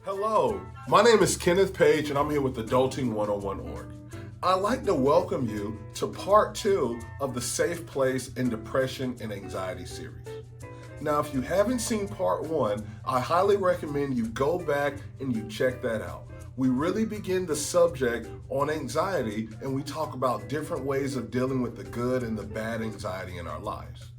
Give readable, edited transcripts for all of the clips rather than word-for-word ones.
Hello, my name is Kenneth Page and I'm here with Adulting 101.org. I'd like to welcome you to part two of the Safe Place in Depression and Anxiety series. Now, if you haven't seen part one, I highly recommend you go back and you check that out. We really begin the subject on anxiety and we talk about different ways of dealing with the good and the bad anxiety in our lives.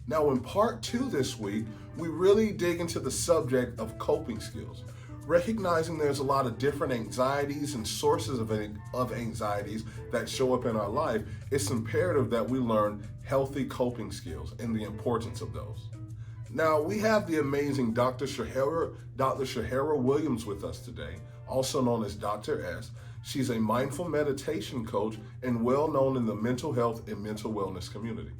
Now, in part two this week, we really dig into the subject of coping skills. Recognizing there's a lot of different anxieties and sources of anxieties that show up in our life, it's imperative that we learn healthy coping skills and the importance of those. Now, we have the amazing Dr. Shahara Williams with us today, also known as Dr. S. She's a mindful meditation coach and well known in the mental health and mental wellness community.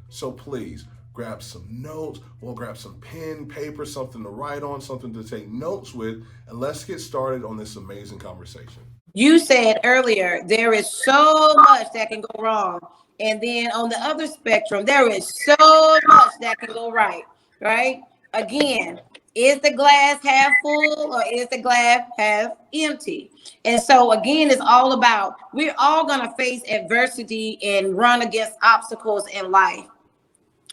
So please, grab some notes, we'll grab some pen, paper, something to write on, something to take notes with, and let's get started on this amazing conversation. You said earlier, there is so much that can go wrong. And then on the other spectrum, there is so much that can go right? Again, is the glass half full or is the glass half empty? And so again, it's all about, we're all gonna face adversity and run against obstacles in life.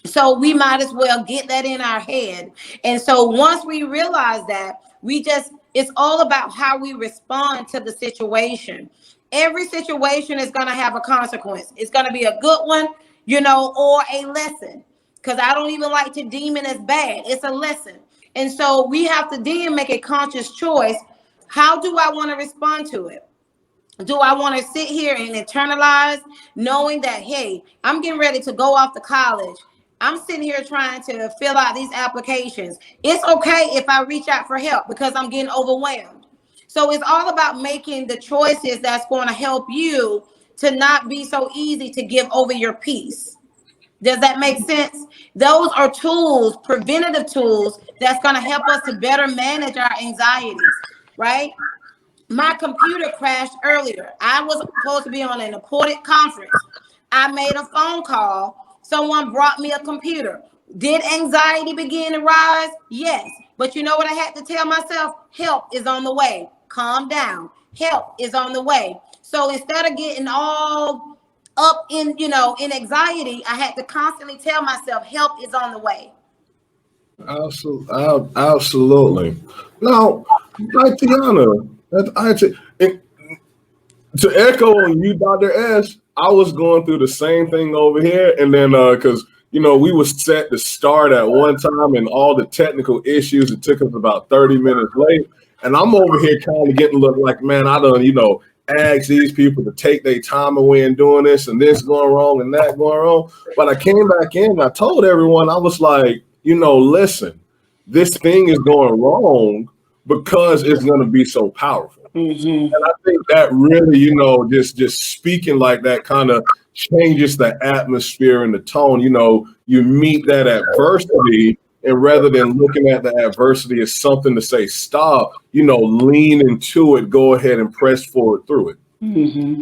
So we might as well get that in our head. And so once we realize that, it's all about how we respond to the situation. Every situation is going to have a consequence. It's going to be a good one, or a lesson. Because I don't even like to deem it as bad. It's a lesson. And so we have to then make a conscious choice. How do I want to respond to it? Do I want to sit here and internalize knowing that, hey, I'm getting ready to go off to college. I'm sitting here trying to fill out these applications. It's okay if I reach out for help because I'm getting overwhelmed. So it's all about making the choices that's going to help you to not be so easy to give over your peace. Does that make sense? Those are tools, preventative tools, that's going to help us to better manage our anxieties, right? My computer crashed earlier. I was supposed to be on an important conference. I made a phone call. Someone brought me a computer. Did anxiety begin to rise? Yes. But you know what I had to tell myself? Help is on the way. Calm down. Help is on the way. So instead of getting all up in anxiety, I had to constantly tell myself help is on the way. Absolutely. Now, Tiana, to echo on you, Dr. S, I was going through the same thing over here. And then, because, we were set to start at one time and all the technical issues, it took us about 30 minutes late. And I'm over here kind of getting a look like, man, I done, ask these people to take their time away and doing this and this going wrong and that going wrong. But I came back in and I told everyone, I was like, listen, this thing is going wrong because it's going to be so powerful. Mm-hmm. And I think that really, just speaking like that kind of changes the atmosphere and the tone. You meet that adversity, and rather than looking at the adversity as something to say, stop, lean into it, go ahead and press forward through it. Mm-hmm.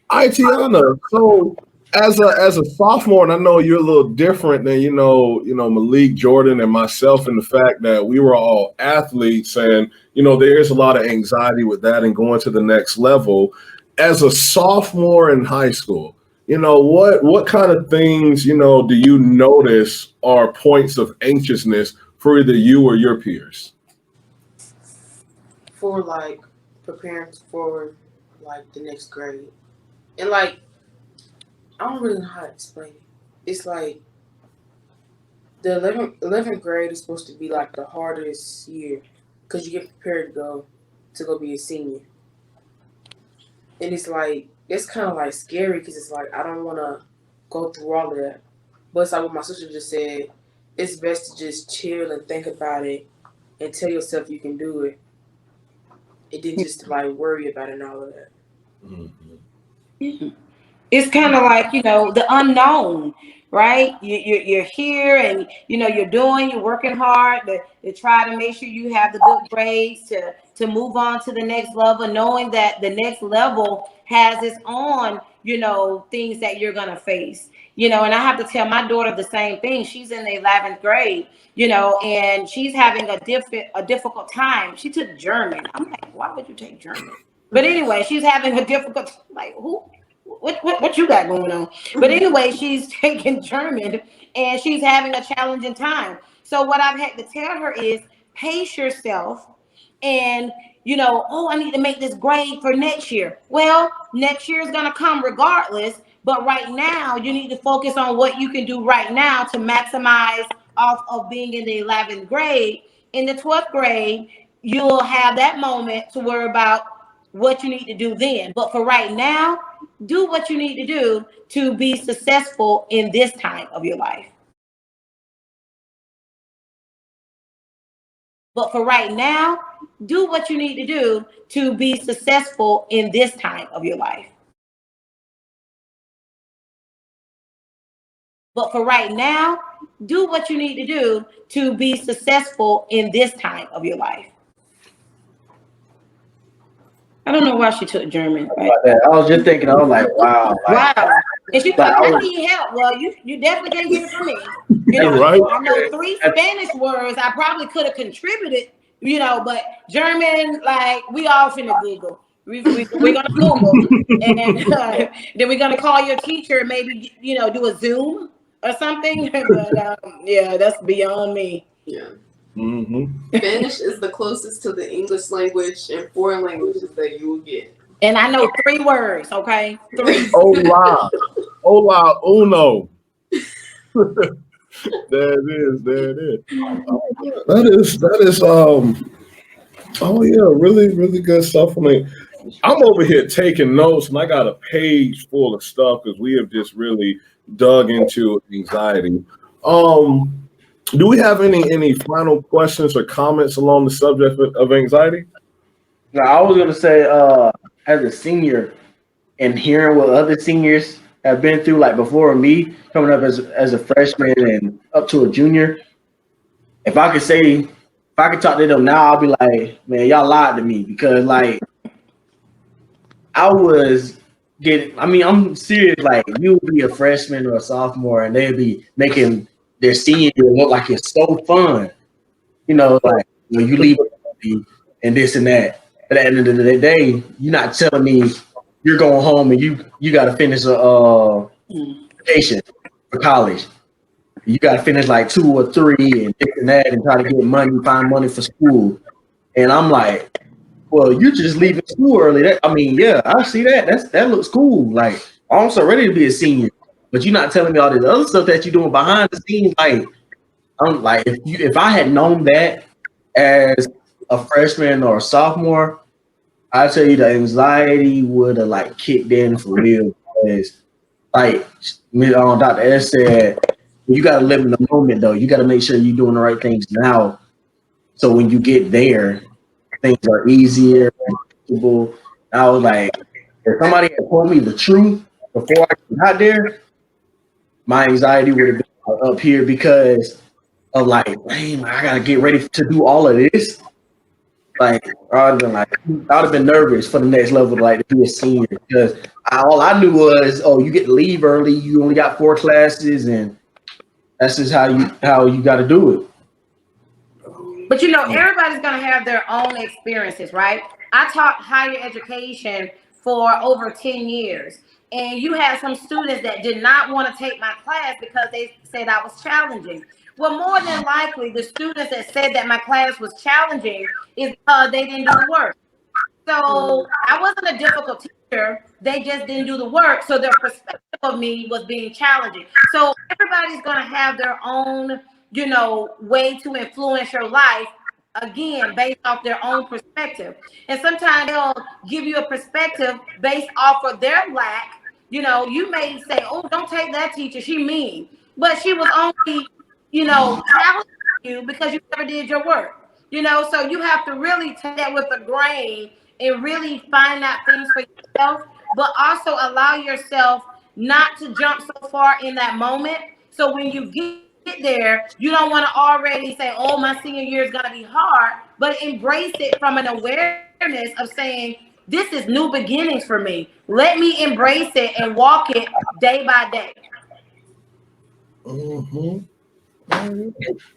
Tiana, so as a sophomore, and I know you're a little different than, Malik, Jordan, and myself in the fact that we were all athletes and, there is a lot of anxiety with that and going to the next level. As a sophomore in high school, what kind of things, do you notice are points of anxiousness for either you or your peers? For preparing for the next grade. And I don't really know how to explain it. It's the 11th grade is supposed to be the hardest year because you get prepared to go be a senior. And it's kind of scary because it's I don't want to go through all of that. But it's what my sister just said. It's best to just chill and think about it and tell yourself you can do it. And then just worry about it and all of that. Mm-hmm. Mm-hmm. It's kind of the unknown, right? You're here and, you're working hard to try to make sure you have the good grades to move on to the next level, knowing that the next level has its own, things that you're going to face. and I have to tell my daughter the same thing. She's in the 11th grade, and she's having a difficult time. She took German. I'm like, why would you take German? But anyway, she's having a difficult, like, what you got going on? But anyway, she's taking German and she's having a challenging time. So what I've had to tell her is pace yourself and, I need to make this grade for next year. Well, next year is going to come regardless. But right now, you need to focus on what you can do right now to maximize off of being in the 11th grade. In the 12th grade, you'll have that moment to worry about what you need to do then. But for right now, do what you need to do to be successful in this time of your life. But for right now, do what you need to do to be successful in this time of your life. But for right now, do what you need to do to be successful in this time of your life. I don't know why she took German. Right? I was just thinking, I was like, wow. Wow. And she thought, I need help. Well, you definitely didn't get it from me. Right. I know 3 Spanish words I probably could have contributed, but German, like, we all finna Google. We're gonna Google, and then we're gonna call your teacher and maybe do a Zoom or something. But yeah, that's beyond me. Yeah. Mm-hmm. Spanish is the closest to the English language and foreign languages that you will get. And I know 3 words. Okay, 3. Hola uno. There it is. That is oh yeah, really, really good stuff. I mean, I'm over here taking notes and I got a page full of stuff because we have just really dug into anxiety. Do we have any final questions or comments along the subject of anxiety? No, I was gonna say, as a senior and hearing what other seniors have been through, like before me, coming up as a freshman and up to a junior, if I could talk to them now, I'll be like, man, y'all lied to me, because like I'm serious, like you would be a freshman or a sophomore and they'd be making their senior year look like it's so fun. Like when you leave and this and that. But at the end of the day, you're not telling me you're going home and you got to finish a vacation for college. You got to finish like 2 or 3 and this and that and try to get money, find money for school. And I'm like, well, you just leaving school early. Yeah, I see that. That looks cool. Like, I'm so ready to be a senior. But you're not telling me all this other stuff that you're doing behind the scenes. Like, I'm like, if I had known that as a freshman or a sophomore, I tell you the anxiety would have like kicked in for real. Because like Dr. S said, you got to live in the moment though. You got to make sure you're doing the right things now. So when you get there, things are easier and comfortable. I was like, if somebody had told me the truth before I got there, my anxiety would have been up here because of like, man, I gotta get ready to do all of this. Like, I would have been nervous for the next level, like to be a senior, because all I knew was, oh, you get to leave early. You only got 4 classes, and that's just how you got to do it. But everybody's gonna have their own experiences, right? I taught higher education for over 10 years. And you had some students that did not want to take my class because they said I was challenging. Well, more than likely, the students that said that my class was challenging is because they didn't do the work. So I wasn't a difficult teacher. They just didn't do the work. So their perspective of me was being challenging. So everybody's going to have their own, way to influence your life, again, based off their own perspective. And sometimes they'll give you a perspective based off of their lack. You may say, oh, don't take that teacher, she mean. But she was only, challenging you because you never did your work. So you have to really take that with a grain and really find out things for yourself, but also allow yourself not to jump so far in that moment. So when you get there, you don't want to already say, oh, my senior year is going to be hard, but embrace it from an awareness of saying, this is new beginnings for me. Let me embrace it and walk it day by day. Mhm.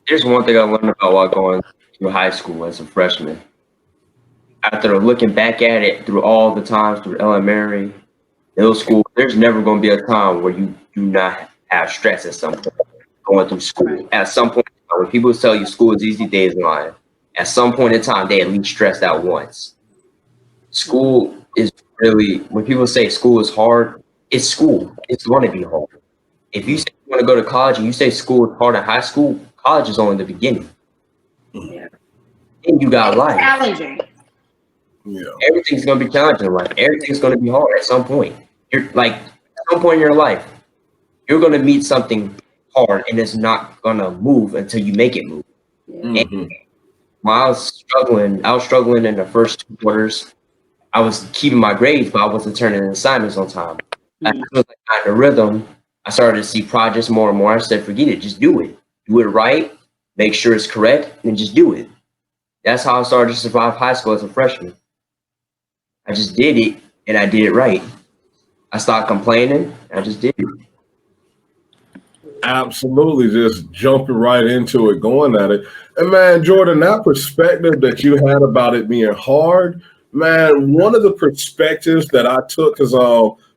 Here's one thing I learned about while going through high school as a freshman. After looking back at it through all the times through elementary, middle school, there's never going to be a time where you do not have stress at some point going through school. At some point, when people tell you school is easy, they is lying. At some point in time, they at least stressed out once. School is really, when people say school is hard, it's school. It's going to be hard. If you say you want to go to college and you say school is hard in high school, college is only the beginning. Yeah. And you got life. Challenging. Yeah. Everything's gonna be challenging in life. Everything's gonna be hard at some point. You're like at some point in your life, you're gonna meet something hard and it's not gonna move until you make it move. Mhm. While I was struggling in the first 2 quarters. I was keeping my grades, but I wasn't turning in assignments on time. As soon as I got in the rhythm, I started to see projects more and more. I said, forget it, just do it. Do it right, make sure it's correct, and just do it. That's how I started to survive high school as a freshman. I just did it, and I did it right. I stopped complaining, I just did it. Absolutely, just jumping right into it, going at it. And man, Jordan, that perspective that you had about it being hard, man, one of the perspectives that I took is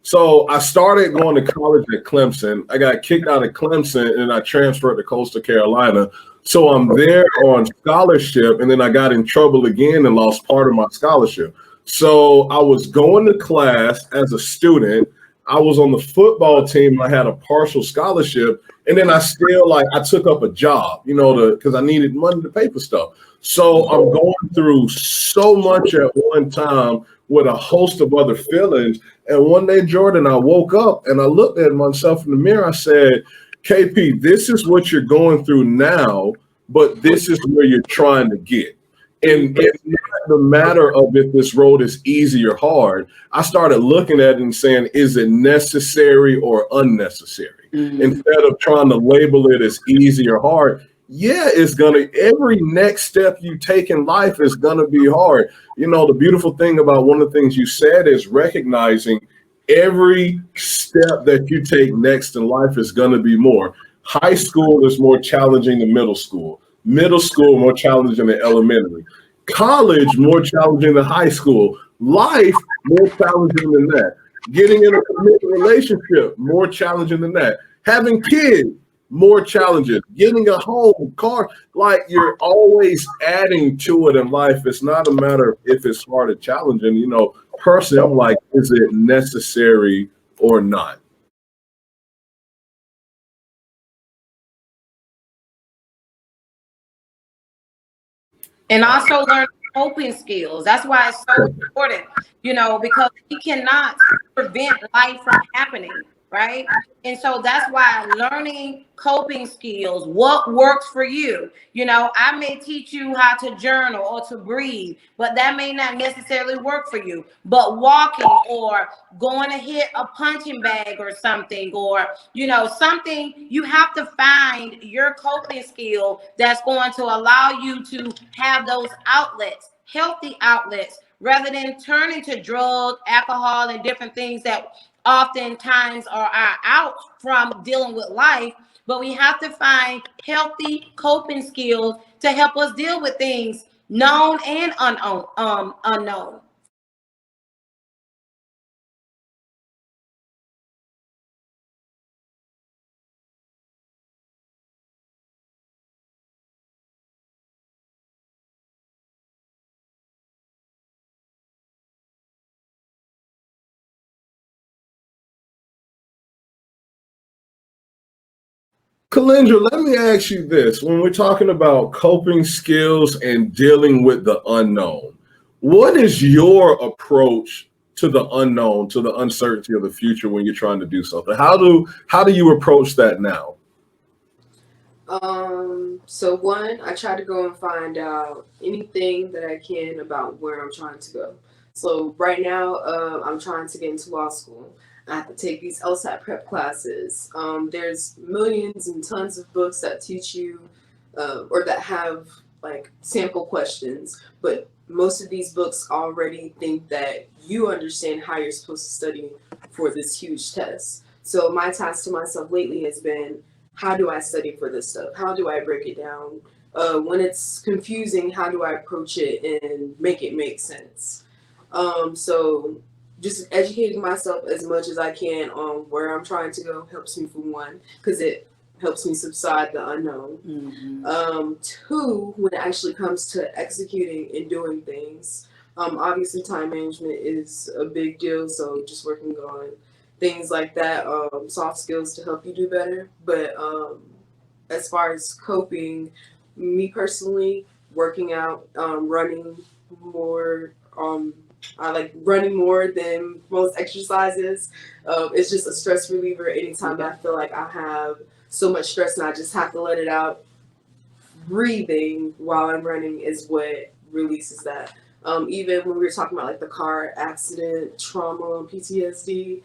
so I started going to college at Clemson. I got kicked out of Clemson and I transferred to Coastal Carolina. So I'm there on scholarship, and then I got in trouble again and lost part of my scholarship. So I was going to class as a student. I was on the football team. I had a partial scholarship, and then I still I took up a job, because I needed money to pay for stuff. So I'm going through so much at one time with a host of other feelings. And one day, Jordan, I woke up and I looked at myself in the mirror. I said, KP, this is what you're going through now, but this is where you're trying to get. And it's not the matter of if this road is easy or hard. I started looking at it and saying, is it necessary or unnecessary? Instead of trying to label it as easy or hard, yeah, every next step you take in life is gonna be hard. The beautiful thing about one of the things you said is recognizing every step that you take next in life is gonna be more. High school is more challenging than middle school. Middle school more challenging than elementary. College more challenging than high school. Life more challenging than that. Getting in a committed relationship more challenging than that. Having kids more challenging. Getting a home, car, you're always adding to it in life. It's not a matter of if it's hard or challenging. Personally, I'm like, is it necessary or not? And also learn coping skills. That's why it's so important, because we cannot prevent life from happening, right? And so that's why learning coping skills, what works for you. I may teach you how to journal or to breathe, but that may not necessarily work for you. But walking or going to hit a punching bag or something, or something, you have to find your coping skill that's going to allow you to have those outlets, healthy outlets, rather than turning to drugs, alcohol, and different things that oftentimes are our out from dealing with life. But we have to find healthy coping skills to help us deal with things known and unknown. Kalindra, let me ask you this. When we're talking about coping skills and dealing with the unknown, what is your approach to the unknown, to the uncertainty of the future when you're trying to do something? How do you approach that now? So one, I try to go and find out anything that I can about where I'm trying to go. So right now, I'm trying to get into law school. I have to take these LSAT prep classes. There's millions and tons of books that teach you, or that have sample questions, but most of these books already think that you understand how you're supposed to study for this huge test. So my task to myself lately has been, how do I study for this stuff? How do I break it down? When it's confusing, how do I approach it and make it make sense? So just educating myself as much as I can on where I'm trying to go helps me, for one, because it helps me subside the unknown. Mm-hmm. Two, when it actually comes to executing and doing things, obviously time management is a big deal. So just working on things like that, soft skills to help you do better. But as far as coping, me personally, working out, running more. I like running more than most exercises. It's just a stress reliever. Anytime I feel like I have so much stress and I just have to let it out, breathing while I'm running is what releases that. Even when we were talking about like the car accident, trauma, PTSD,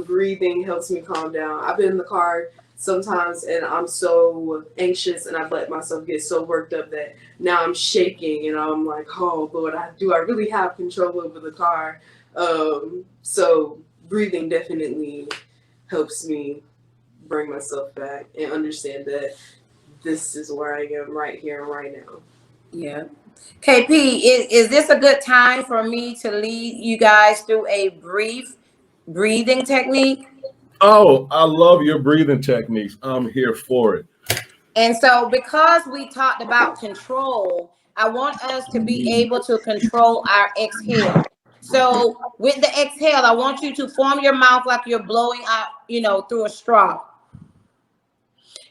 breathing helps me calm down. I've been in the car sometimes and I'm so anxious and I've let myself get so worked up that now I'm shaking and I'm like, oh Lord, do I really have control over the car? So breathing definitely helps me bring myself back and understand that this is where I am right here and right now. Yeah. KP, is this a good time for me to lead you guys through a brief breathing technique? Oh, I love your breathing techniques. I'm here for it. And so because we talked about control, I want us to be able to control our exhale. So with the exhale, I want you to form your mouth like you're blowing out, through a straw.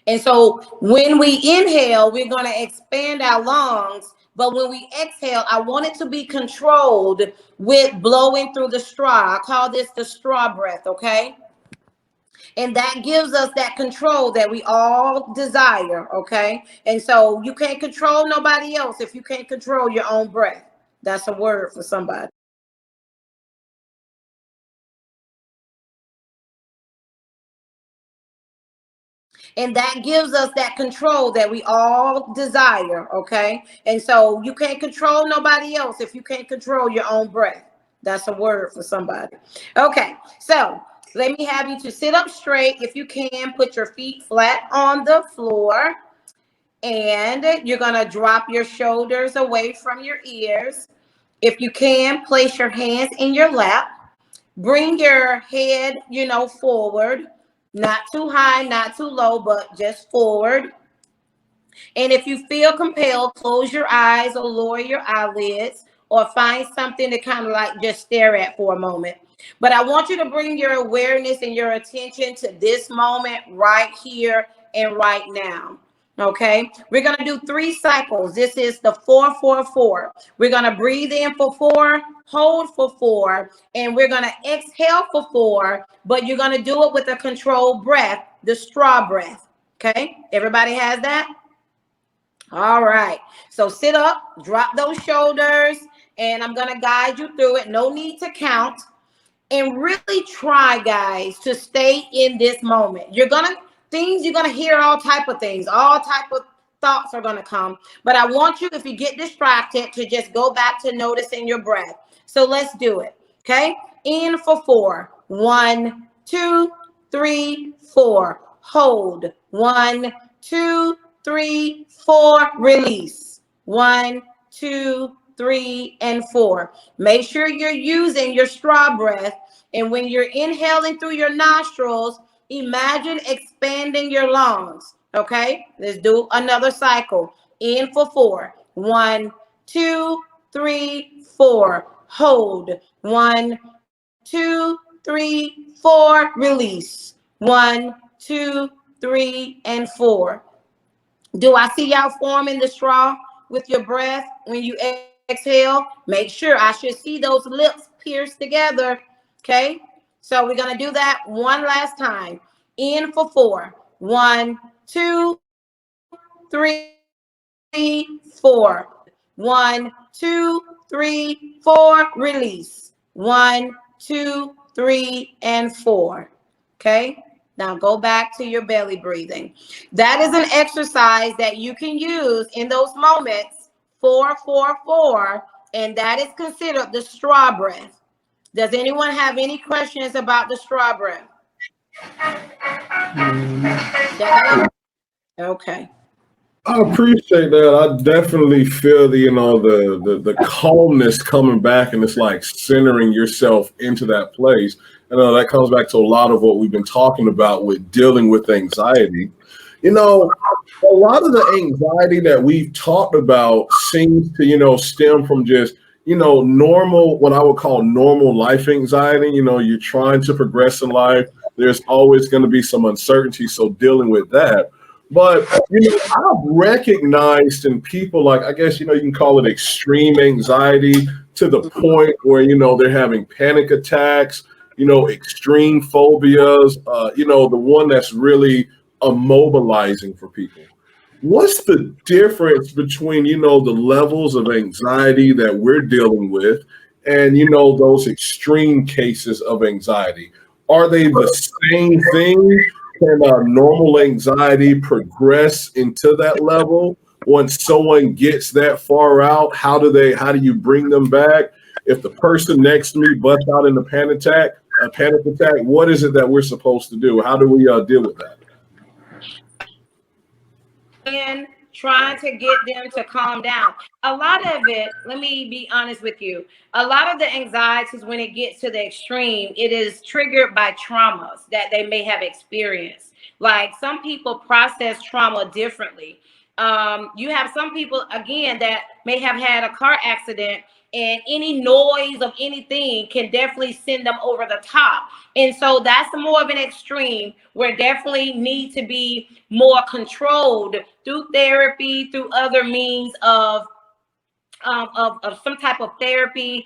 And so when we inhale, we're going to expand our lungs. But when we exhale, I want it to be controlled with blowing through the straw. I call this the straw breath, okay? And that gives us that control that we all desire, okay? And so you can't control nobody else if you can't control your own breath. That's a word for somebody. And that gives us that control that we all desire, okay? And so you can't control nobody else if you can't control your own breath. That's a word for somebody. Okay, so let me have you to sit up straight. If you can, put your feet flat on the floor. And you're going to drop your shoulders away from your ears. If you can, place your hands in your lap. Bring your head, forward. Not too high, not too low, but just forward. And if you feel compelled, close your eyes or lower your eyelids or find something to kind of like just stare at for a moment. But I want you to bring your awareness and your attention to this moment right here and right now. Okay, we're going to do 3 cycles. This is the 4-4-4. We're going to breathe in for 4, hold for 4, and we're going to exhale for 4, but you're going to do it with a controlled breath, the straw breath. Okay, everybody has that? All right, so sit up, drop those shoulders, and I'm going to guide you through it. No need to count. And really try, guys, to stay in this moment. You're going to hear all type of things. All type of thoughts are going to come. But I want you, if you get distracted, to just go back to noticing your breath. So let's do it. Okay? In for 4. 1, 2, 3, 4. Hold. 1, 2, 3, 4. Release. 1, 2, 3, and 4. Make sure you're using your straw breath. And when you're inhaling through your nostrils, imagine expanding your lungs. Okay, let's do another cycle. In for 4. 1, 2, 3, 4. Hold. 1, 2, 3, 4. Release. 1, 2, 3, and 4. Do I see y'all forming the straw with your breath when you exhale? Make sure I should see those lips pierced together. Okay, so we're going to do that one last time. In for 4. 1, 2, 3, 4. 1, 2, 3, 4. Release. 1, 2, 3, and 4. Okay, now go back to your belly breathing. That is an exercise that you can use in those moments. 4-4-4, and that is considered the straw breath. Does anyone have any questions about the straw breath? Okay. I appreciate that. I definitely feel the calmness coming back, and it's like centering yourself into that place. I know that comes back to a lot of what we've been talking about with dealing with anxiety. You know, a lot of the anxiety that we've talked about seems to, stem from just, normal, what I would call normal life anxiety. You're trying to progress in life. There's always going to be some uncertainty. So dealing with that. But, I've recognized in people, like, I guess, you can call it extreme anxiety to the point where, they're having panic attacks, extreme phobias, the one that's really immobilizing for people. What's the difference between, the levels of anxiety that we're dealing with and, those extreme cases of anxiety? Are they the same thing? Can normal anxiety progress into that level? Once someone gets that far out, how do you bring them back? If the person next to me busts out in a panic attack, what is it that we're supposed to do? How do we deal with that? And trying to get them to calm down. A lot of it, let me be honest with you, a lot of the anxieties, when it gets to the extreme, it is triggered by traumas that they may have experienced. Like, some people process trauma differently. You have some people, again, that may have had a car accident, and any noise of anything can definitely send them over the top. And so that's more of an extreme, where definitely need to be more controlled through therapy, through other means of some type of therapy,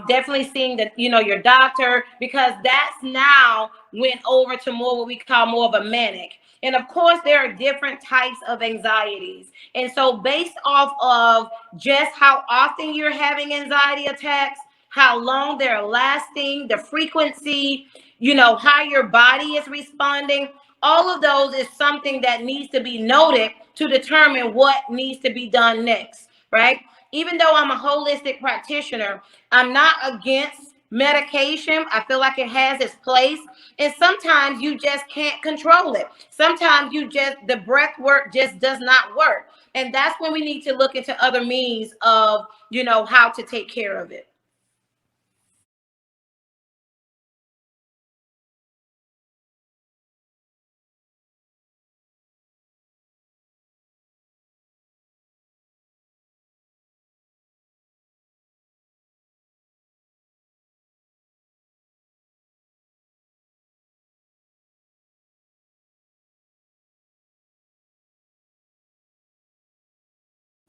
definitely seeing your doctor, because that's now went over to more what we call more of a manic. And of course, there are different types of anxieties. And so based off of just how often you're having anxiety attacks, how long they're lasting, the frequency, how your body is responding, all of those is something that needs to be noted to determine what needs to be done next, right? Even though I'm a holistic practitioner, I'm not against medication. I feel like it has its place. And sometimes you just can't control it. Sometimes the breath work just does not work. And that's when we need to look into other means of, how to take care of it.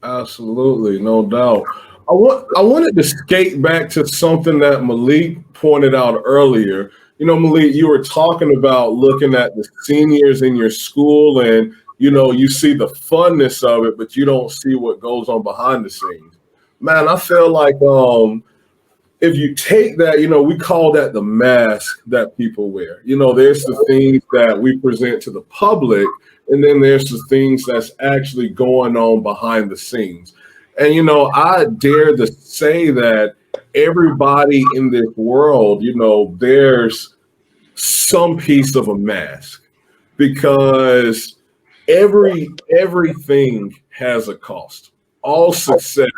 Absolutely, no doubt. I wanted to skate back to something that Malik pointed out earlier. Malik, you were talking about looking at the seniors in your school, and you see the funness of it, but you don't see what goes on behind the scenes. Man, I feel like if you take that, we call that the mask that people wear. There's the things that we present to the public, and then there's the things that's actually going on behind the scenes. And, I dare to say that everybody in this world, there's some piece of a mask, because everything has a cost. All success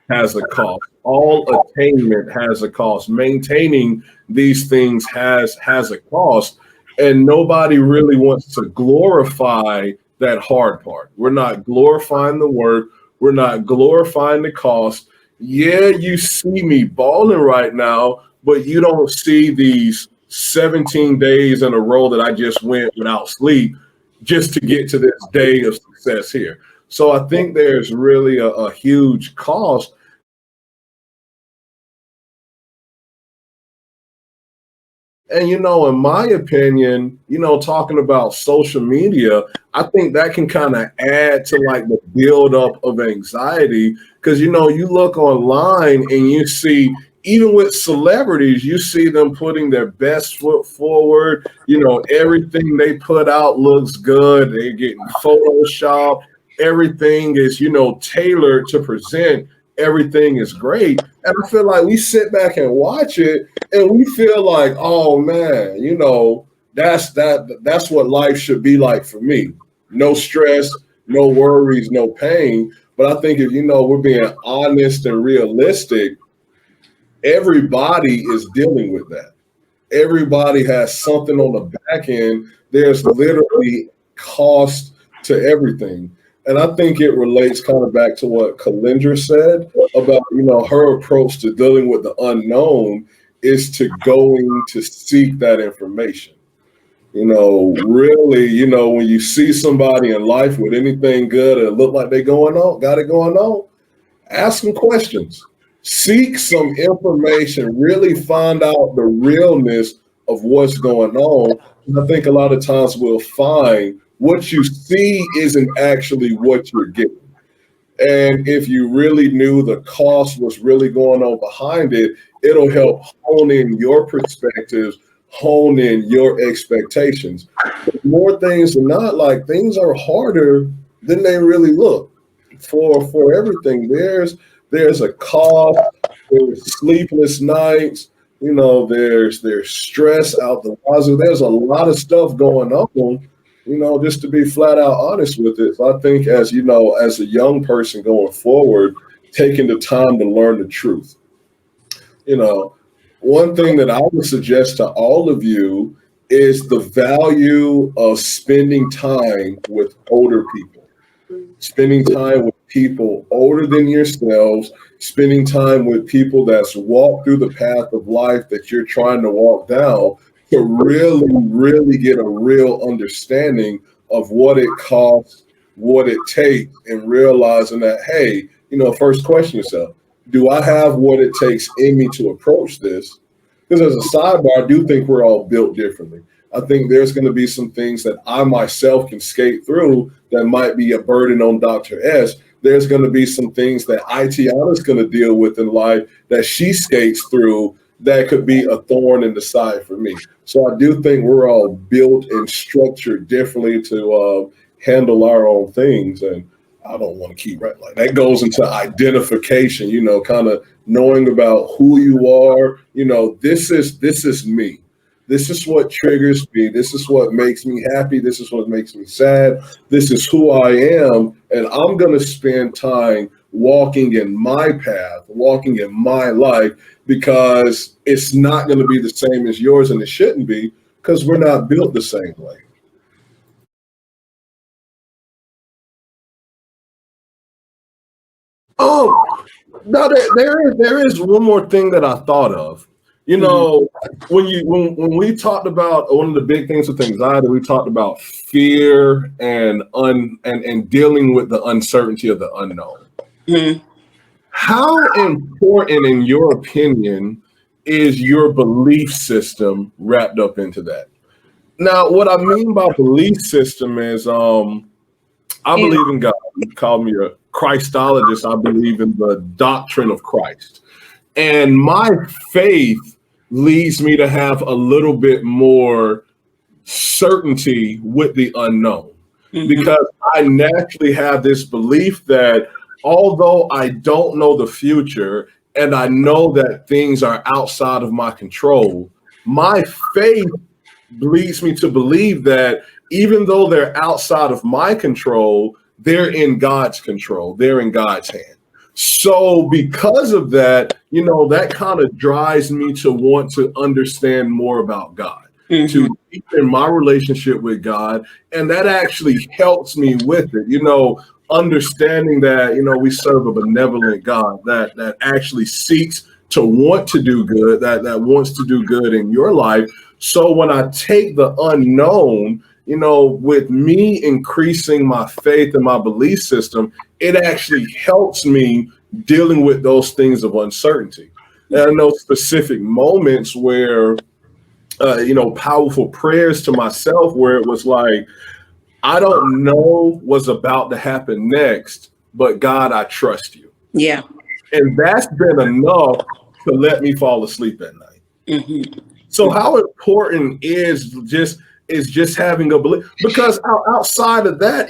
has a cost. All attainment has a cost. Maintaining these things has a cost. And nobody really wants to glorify that hard part. We're not glorifying the work. We're not glorifying the cost. Yeah, you see me balling right now, but you don't see these 17 days in a row that I just went without sleep just to get to this day of success here. So I think there's really a huge cost. And, in my opinion, talking about social media, I think that can kind of add to like the buildup of anxiety, because, you look online and you see, even with celebrities, you see them putting their best foot forward. Everything they put out looks good. They're getting Photoshopped. Everything is, tailored to present. Everything is great. And I feel like we sit back and watch it and we feel like, oh man, that's what life should be like for me. no stress, no worries, no pain. But I think if we're being honest and realistic, everybody is dealing with that. Everybody has something on the back end. There's literally cost to everything. And I think it relates kind of back to what Kalindra said about, her approach to dealing with the unknown is to going to seek that information. Really, when you see somebody in life with anything good and look like got it going on, ask them questions. Seek some information, really find out the realness of what's going on. And I think a lot of times we'll find what you see isn't actually what you're getting. And if you really knew the cost was really going on behind it, it'll help hone in your perspectives, hone in your expectations. But more things than not, like things are harder than they really look. For everything, there's a cost, there's sleepless nights, there's stress out the wazoo. There's a lot of stuff going on, just to be flat out honest with it. So I think as a young person going forward, taking the time to learn the truth. One thing that I would suggest to all of you is the value of spending time with older people. Spending time with people older than yourselves, spending time with people that's walked through the path of life that you're trying to walk down, to really, really get a real understanding of what it costs, what it takes, and realizing that, hey, first question yourself, do I have what it takes in me to approach this? Because as a sidebar, I do think we're all built differently. I think there's going to be some things that I myself can skate through that might be a burden on Dr. S. There's going to be some things that Itiana is going to deal with in life that she skates through that could be a thorn in the side for me. So I do think we're all built and structured differently to handle our own things. And I don't want to keep right like that goes into identification, kind of knowing about who you are. This is me. This is what triggers me. This is what makes me happy. This is what makes me sad. This is who I am. And I'm going to spend time walking in my path, walking in my life, because it's not going to be the same as yours, and it shouldn't be, because we're not built the same way. Oh, now there is one more thing that I thought of. When we talked about one of the big things with anxiety, we talked about fear and dealing with the uncertainty of the unknown. Mhm. How important, in your opinion, is your belief system wrapped up into that? Now, what I mean by belief system is, I believe in God. You call me a Christologist. I believe in the doctrine of Christ. And my faith leads me to have a little bit more certainty with the unknown, because I naturally have this belief that although I don't know the future and I know that things are outside of my control, my faith leads me to believe that even though they're outside of my control, they're in God's control. They're in God's hand. So because of that, that kind of drives me to want to understand more about God, to deepen my relationship with God. And that actually helps me with it, understanding that, we serve a benevolent God that actually seeks to want to do good, that wants to do good in your life. So when I take the unknown, with me increasing my faith and my belief system, it actually helps me dealing with those things of uncertainty. And I know specific moments where, powerful prayers to myself where it was like, I don't know what's about to happen next, but God, I trust you. Yeah. And that's been enough to let me fall asleep at night. So how important is just having a belief? Because outside of that,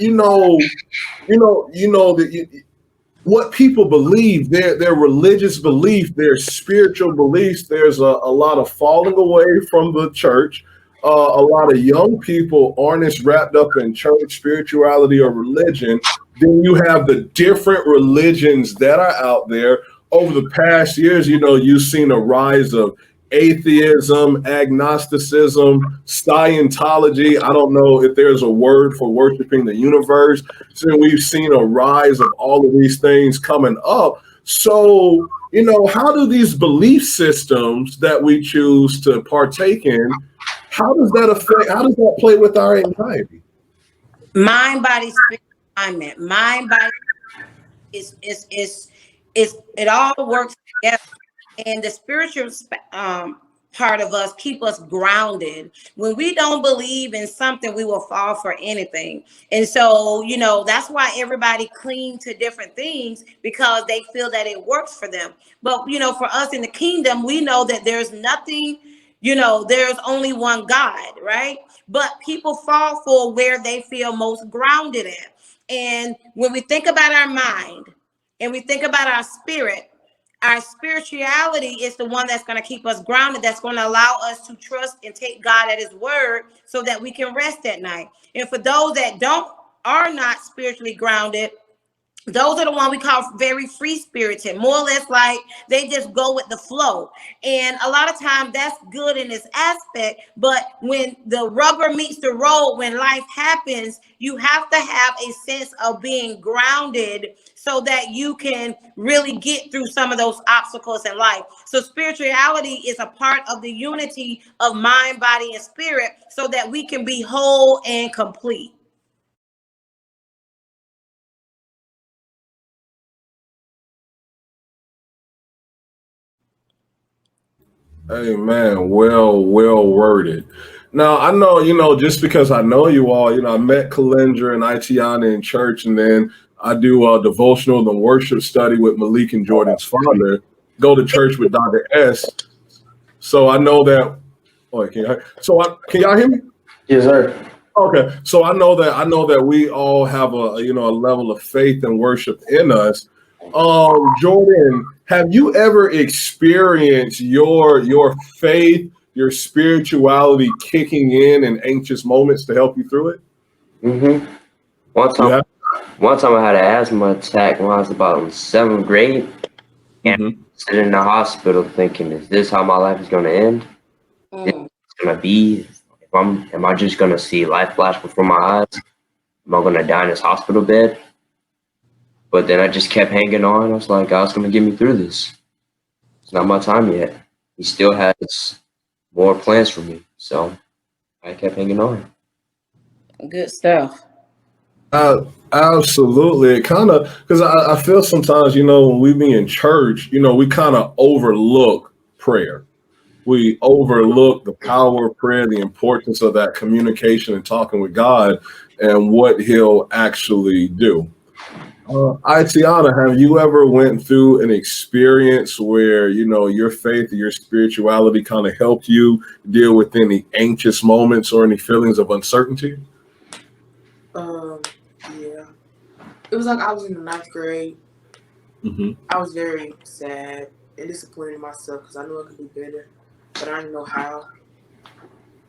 what people believe, their religious belief, their spiritual beliefs, there's a lot of falling away from the church. a lot of young people aren't as wrapped up in church, spirituality, or religion. Then you have the different religions that are out there. Over the past years, you've seen a rise of atheism, agnosticism, Scientology. I don't know if there's a word for worshiping the universe. So we've seen a rise of all of these things coming up. So, how do these belief systems that we choose to partake in, how does that play with our anxiety? Mind, body, spirit, alignment. Mind, body is it all works together. And the spiritual part of us keep us grounded. When we don't believe in something, we will fall for anything. And so, that's why everybody cling to different things, because they feel that it works for them. But, for us in the kingdom, we know that there's nothing, there's only one God, right? But people fall for where they feel most grounded at. And when we think about our mind and we think about our spirit, our spirituality is the one that's going to keep us grounded, that's going to allow us to trust and take God at his word so that we can rest at night. And for those that are not spiritually grounded, those are the ones we call very free spirited, more or less like they just go with the flow. And a lot of times that's good in this aspect. But when the rubber meets the road, when life happens, you have to have a sense of being grounded so that you can really get through some of those obstacles in life. So spirituality is a part of the unity of mind, body, and spirit so that we can be whole and complete. Hey man, well worded. Now I know, just because I know you all, I met Kalendra and Itiana in church, and then I do a devotional and worship study with Malik and Jordan's father. Go to church with Dr. S. So I know that. Oh, can y'all hear me? Yes, sir. Okay, so I know that we all have a level of faith and worship in us. Jordan, have you ever experienced your faith, your spirituality kicking in anxious moments to help you through it? Mm-hmm. One time I had an asthma attack when I was about in 7th grade, and sitting in the hospital thinking, is this how my life is going to end? Is it going to be? Am I just going to see life flash before my eyes? Am I going to die in this hospital bed? But then I just kept hanging on. I was like, God's going to get me through this. It's not my time yet. He still has more plans for me. So I kept hanging on. Good stuff. Absolutely. It kind of, because I feel sometimes, when we be in church, we kind of overlook prayer. We overlook the power of prayer, the importance of that communication and talking with God and what he'll actually do. Itiana, have you ever went through an experience where, your faith or your spirituality kind of helped you deal with any anxious moments or any feelings of uncertainty? Yeah. It was like I was in the 9th grade. I was very sad and disappointed in myself because I knew I could do better, but I didn't know how.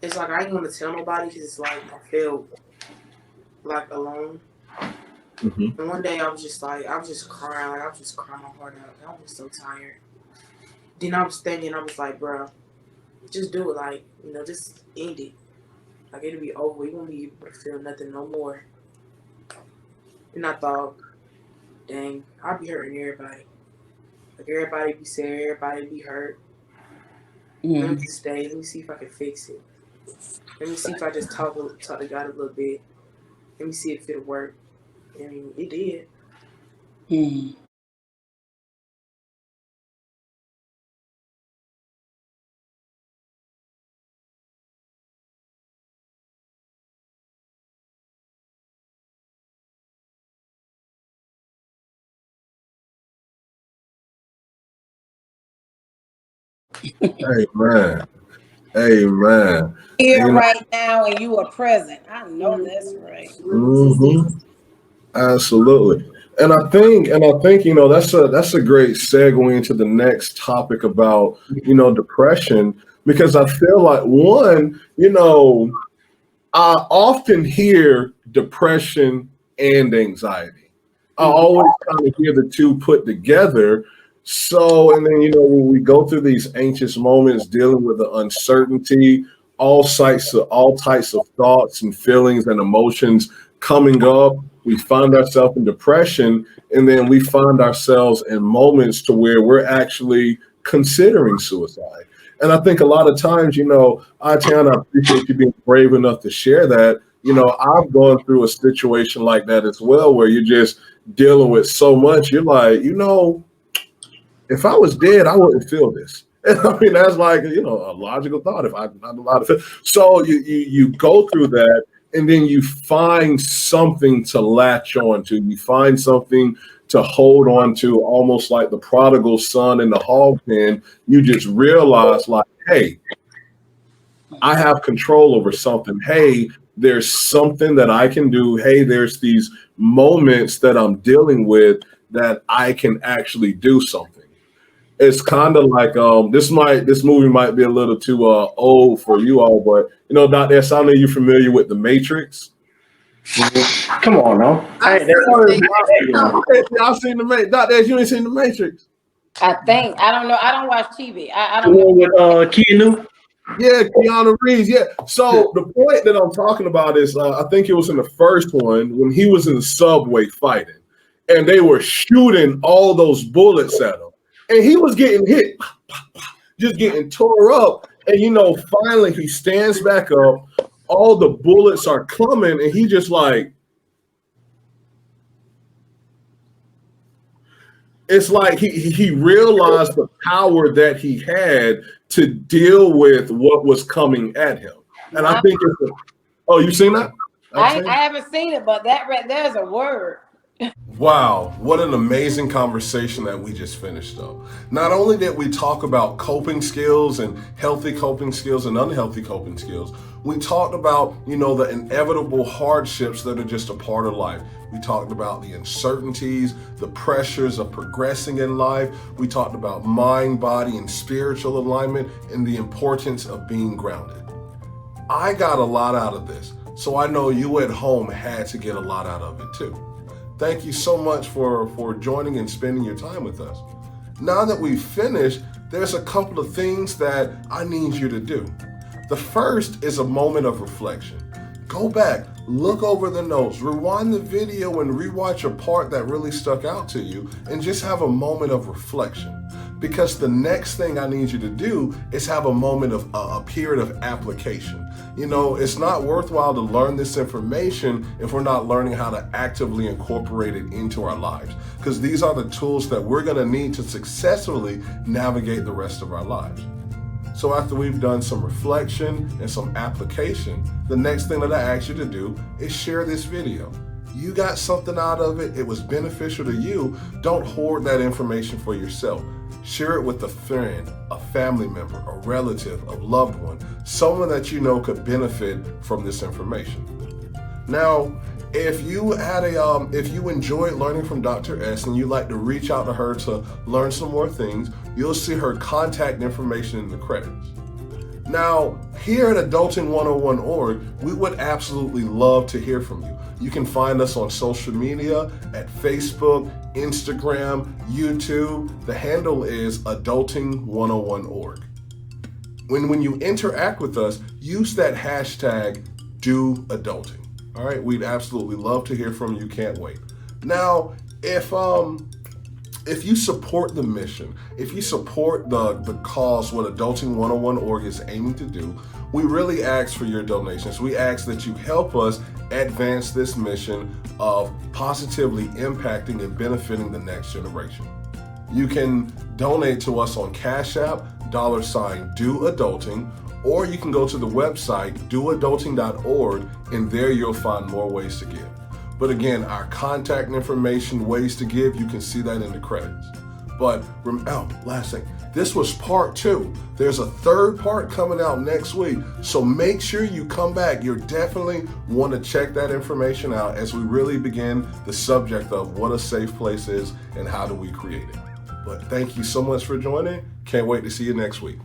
It's like I didn't want to tell nobody because it's like I felt like alone. And one day I was just crying. I was just crying my heart out. I was so tired. Then I was thinking, I was like, bro, just do it. Like, just end it. Like, it'll be over. You won't be able to feel nothing no more. And I thought, dang, I'll be hurting everybody. Like, everybody be sad, everybody be hurt. Let me just stay. Let me see if I can fix it. Let me see if I just talk to God a little bit. Let me see if it'll work. I mean, it did. Amen. Here right now, and you are present. I know that's right. Absolutely. And I think that's a great segue into the next topic about depression. because I feel like one, I often hear depression and anxiety. I always kind of hear the two put together. So, and then, when we go through these anxious moments, dealing with the uncertainty, all types of thoughts and feelings and emotions coming up, we find ourselves in depression, and then we find ourselves in moments to where we're actually considering suicide. And I think a lot of times, Tiana, I appreciate you being brave enough to share that. I've gone through a situation like that as well, where you're just dealing with so much. You're like, if I was dead, I wouldn't feel this. And I mean, that's like, a logical thought. If I'm not allowed to feel. So you go through that, and then you find something to latch on to. You find something to hold on to, almost like the prodigal son in the hog pen. You just realize, like, hey, I have control over something. Hey, there's something that I can do. Hey, there's these moments that I'm dealing with that I can actually do something. It's kind of like this movie might be a little too old for you all, but Dr. S, I know you're familiar with The Matrix. Come on, no. Y'all seen the Matrix? Dr. S, you ain't seen The Matrix? I don't know. I don't watch TV. I The don't one with Keanu? Yeah, Keanu Reeves. Yeah. So the point that I'm talking about is, I think it was in the first one when he was in the subway fighting, and they were shooting all those bullets at him. And he was getting hit, just getting tore up. And, finally he stands back up. All the bullets are coming. And he just like, it's like he realized the power that he had to deal with what was coming at him. And I think oh, you seen that? I haven't seen it, but that right there's a word. Wow, what an amazing conversation that we just finished up. Not only did we talk about coping skills and healthy coping skills and unhealthy coping skills, we talked about, the inevitable hardships that are just a part of life. We talked about the uncertainties, the pressures of progressing in life. We talked about mind, body, and spiritual alignment, and the importance of being grounded. I got a lot out of this, so I know you at home had to get a lot out of it too. Thank you so much for joining and spending your time with us. Now that we've finished, there's a couple of things that I need you to do. The first is a moment of reflection. Go back, look over the notes, rewind the video and rewatch a part that really stuck out to you, and just have a moment of reflection. Because the next thing I need you to do is have a moment of a period of application. It's not worthwhile to learn this information if we're not learning how to actively incorporate it into our lives. Because these are the tools that we're going to need to successfully navigate the rest of our lives. So after we've done some reflection and some application, the next thing that I ask you to do is share this video. You got something out of it, it was beneficial to you, don't hoard that information for yourself. Share it with a friend, a family member, a relative, a loved one, someone that you know could benefit from this information. Now, if you enjoyed learning from Dr. S and you'd like to reach out to her to learn some more things, you'll see her contact information in the credits. Now, here at Adulting101.org, we would absolutely love to hear from you. You can find us on social media at Facebook, Instagram, YouTube. The handle is Adulting101.org. When you interact with us, use that hashtag #DoAdulting. All right, we'd absolutely love to hear from you. Can't wait. Now, if you support the mission, if you support the cause, what Adulting101.org is aiming to do, we really ask for your donations. We ask that you help us advance this mission of positively impacting and benefiting the next generation. You can donate to us on Cash App, $DoAdulting, or you can go to the website, doadulting.org, and there you'll find more ways to give. But again, our contact information, ways to give, you can see that in the credits. But last thing, this was part 2. There's a third part coming out next week. So make sure you come back. You definitely want to check that information out as we really begin the subject of what a safe place is and how do we create it. But thank you so much for joining. Can't wait to see you next week.